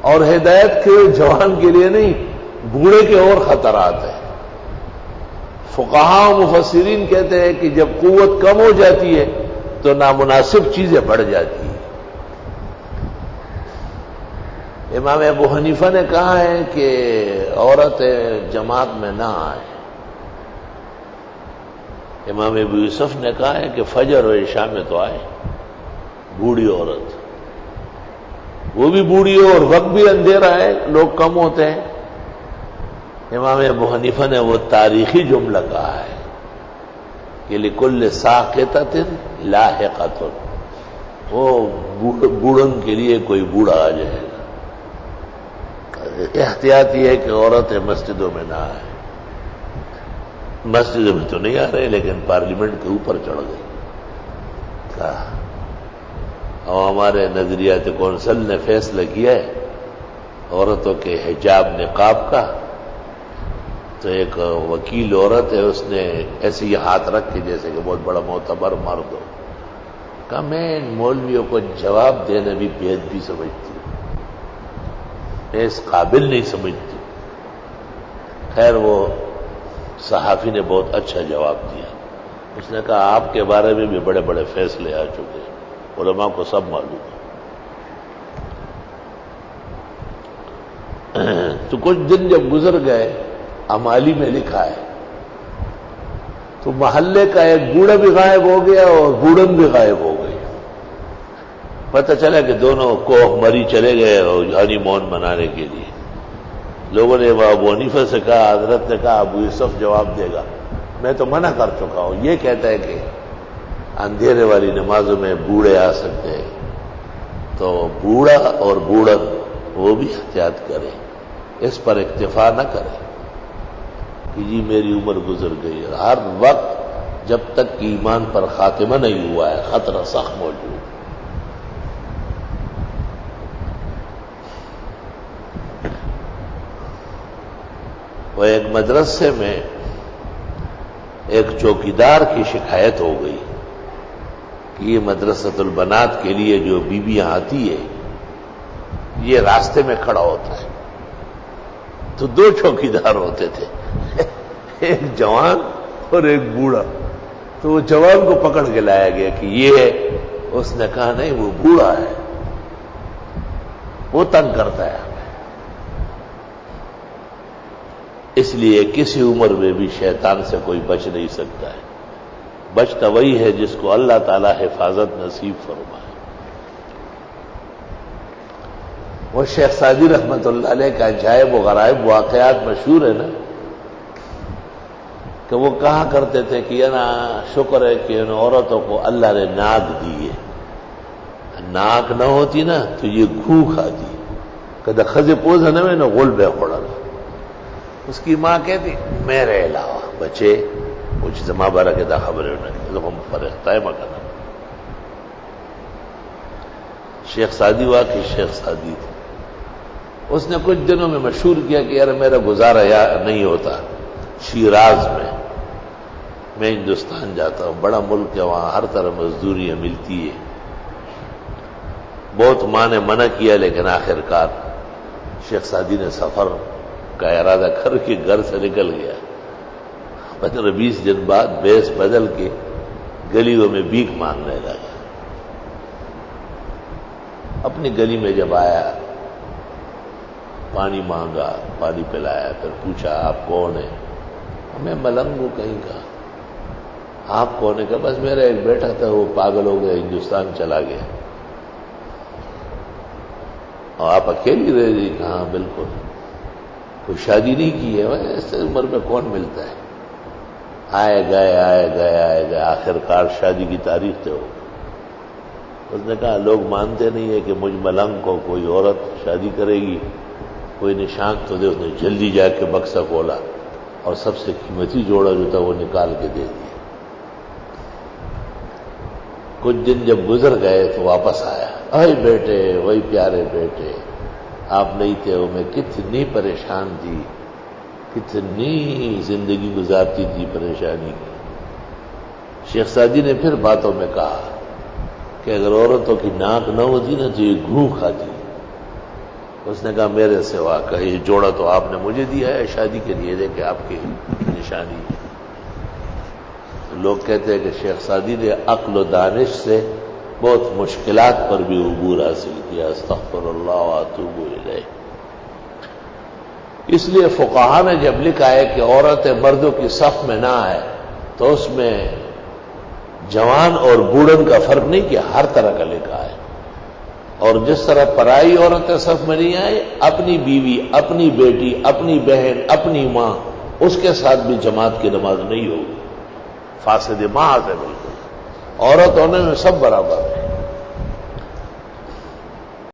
اور ہدایت کے جوان کے لیے نہیں، بوڑھے کے اور خطرات ہیں۔ فقہاء و مفسرین کہتے ہیں کہ جب قوت کم ہو جاتی ہے تو نامناسب چیزیں بڑھ جاتی ہیں۔ امام ابو حنیفہ نے کہا ہے کہ عورتیں جماعت میں نہ آئیں۔ امام ابو یوسف نے کہا ہے کہ فجر و عشاء میں تو آئے۔ بوڑھی عورت، وہ بھی بوڑھی ہو اور وقت بھی اندھیرا ہے، لوگ کم ہوتے ہیں۔ امام ابو حنیفہ نے وہ تاریخی جملہ کہا ہے کہ لِكُلِّ سَاقِطَةٍ لَاحِقَةٌ، وہ بوڑھن کے لیے کوئی بوڑھا آ جائے گا۔ احتیاط یہ ہے کہ عورتیں مسجدوں میں نہ آئیں۔ مسجدوں میں تو نہیں آ رہے لیکن پارلیمنٹ کے اوپر چڑھ گئے۔ اور ہمارے نظریات کونسل نے فیصلہ کیا ہے عورتوں کے حجاب نقاب کا، تو ایک وکیل عورت ہے، اس نے ایسے ہی ہاتھ رکھ کے جیسے کہ بہت بڑا معتبر مرد ہو، کہا میں ان مولویوں کو جواب دینا بھی بے ادبی سمجھتی ہوں، میں اس قابل نہیں سمجھتی۔ خیر وہ صحافی نے بہت اچھا جواب دیا، اس نے کہا آپ کے بارے میں بھی بڑے بڑے فیصلے آ چکے ہیں، علماء کو سب معلوم ہے۔ تو کچھ دن جب گزر گئے، امالی میں لکھا ہے تو محلے کا ایک بوڑھا بھی غائب ہو گیا اور بوڑھن بھی غائب ہو گئی۔ پتہ چلا کہ دونوں کوہ مری چلے گئے اور ہنی مون منانے کے لیے۔ لوگوں نے ابو حنیفہ سے کہا، حضرت نے کہا ابو یوسف جواب دے گا، میں تو منع کر چکا ہوں، یہ کہتا ہے کہ اندھیرے والی نمازوں میں بوڑھے آ سکتے ہیں، تو بوڑھا اور بوڑھن وہ بھی احتیاط کرے، اس پر اکتفا نہ کرے کہ جی میری عمر گزر گئی۔ ہر وقت جب تک کہ ایمان پر خاتمہ نہیں ہوا ہے خطرہ سخت موجود۔ وہ ایک مدرسے میں ایک چوکیدار کی شکایت ہو گئی کہ یہ مدرسۃ البنات کے لیے جو بیویاں آتی ہے یہ راستے میں کھڑا ہوتا ہے۔ تو دو چوکیدار ہوتے تھے، ایک جوان اور ایک بوڑھا۔ تو وہ جوان کو پکڑ کے لایا گیا کہ یہ ہے، اس نے کہا نہیں وہ بوڑھا ہے، وہ تنگ کرتا ہے ہمیں۔ اس لیے کسی عمر میں بھی شیطان سے کوئی بچ نہیں سکتا ہے، بچتا وہی ہے جس کو اللہ تعالی حفاظت نصیب فرمائے۔ وہ شیخ سعدی رحمت اللہ علیہ کا عجائب و غرائب واقعات مشہور ہے نا، کہ وہ کہا کرتے تھے کہ نا شکر ہے کہ ان عورتوں کو اللہ نے ناک دی ہے، ناک نہ ہوتی نا تو یہ گھو کھاتی، کدہ خزے پوزہ نہ میں نہ غل بے خوڑا نا۔ اس کی ماں کہتی میرے علاوہ بچے کچھ زما بارہ کے دا خبریں ہم فرختہ مکانا۔ شیخ سعدی واقعی شیخ سعدی تھے، اس نے کچھ دنوں میں مشہور کیا کہ یار میرا گزارا نہیں ہوتا شیراز میں ہندوستان جاتا ہوں، بڑا ملک ہے وہاں ہر طرح مزدوریاں ملتی ہے۔ بہت ماں نے منع کیا لیکن آخر کار شیخ سعدی نے سفر کا ارادہ کر کے گھر سے نکل گیا۔ 15-20 دن بعد بیس بدل کے گلیوں میں بھیک مانگنے لگا۔ اپنی گلی میں جب آیا پانی مانگا، پانی پلایا، پھر پوچھا آپ کون ہیں؟ میں ملنگ ہوں کہیں کا۔ آپ کون ہے؟ کہ بس میرا ایک بیٹا تھا وہ پاگل ہو گیا ہندوستان چلا گیا۔ اور آپ اکیلی رہ گئی؟ ہاں بالکل۔ کوئی شادی نہیں کی ہے؟ ایسے عمر میں کون ملتا ہے؟ آئے گئے آخر کار شادی کی تاریخ تے ہو۔ اس نے کہا لوگ مانتے نہیں ہے کہ مجھ ملنگ کو کوئی عورت شادی کرے گی، کوئی نشان تو دے۔ اس نے جلدی جا کے بکسا کھولا اور سب سے قیمتی جوڑا جو تھا وہ نکال کے دے دیا۔ کچھ دن جب گزر گئے تو واپس آیا، اے بیٹے، وہی پیارے بیٹے، آپ نہیں تھے وہ میں کتنی پریشان تھی، کتنی زندگی گزارتی تھی پریشانی کی۔ شیخ سعدی نے پھر باتوں میں کہا کہ اگر عورتوں کی ناک نہ ہوتی نا تو یہ گھو کھاتی، اس نے کہا میرے سوا کا یہ جوڑا تو آپ نے مجھے دیا ہے شادی کے لیے، دیکھیں آپ کی نشانی ہے۔ لوگ کہتے ہیں کہ شیخ سعدی نے عقل و دانش سے بہت مشکلات پر بھی عبور حاصل کیا، استغفر اللہ واتوب الیہ۔ اس لیے فقہا نے جب لکھا ہے کہ عورتیں مردوں کی صف میں نہ آئے تو اس میں جوان اور بوڑھن کا فرق نہیں کیا، ہر طرح کا لکھا ہے۔ اور جس طرح پرائی عورتیں صف میں نہیں آئے، اپنی بیوی، اپنی بیٹی، اپنی بہن، اپنی ماں، اس کے ساتھ بھی جماعت کی نماز نہیں ہوگی، فاسد محض ہے بالکل۔ عورت ہونے میں سب برابر ہے۔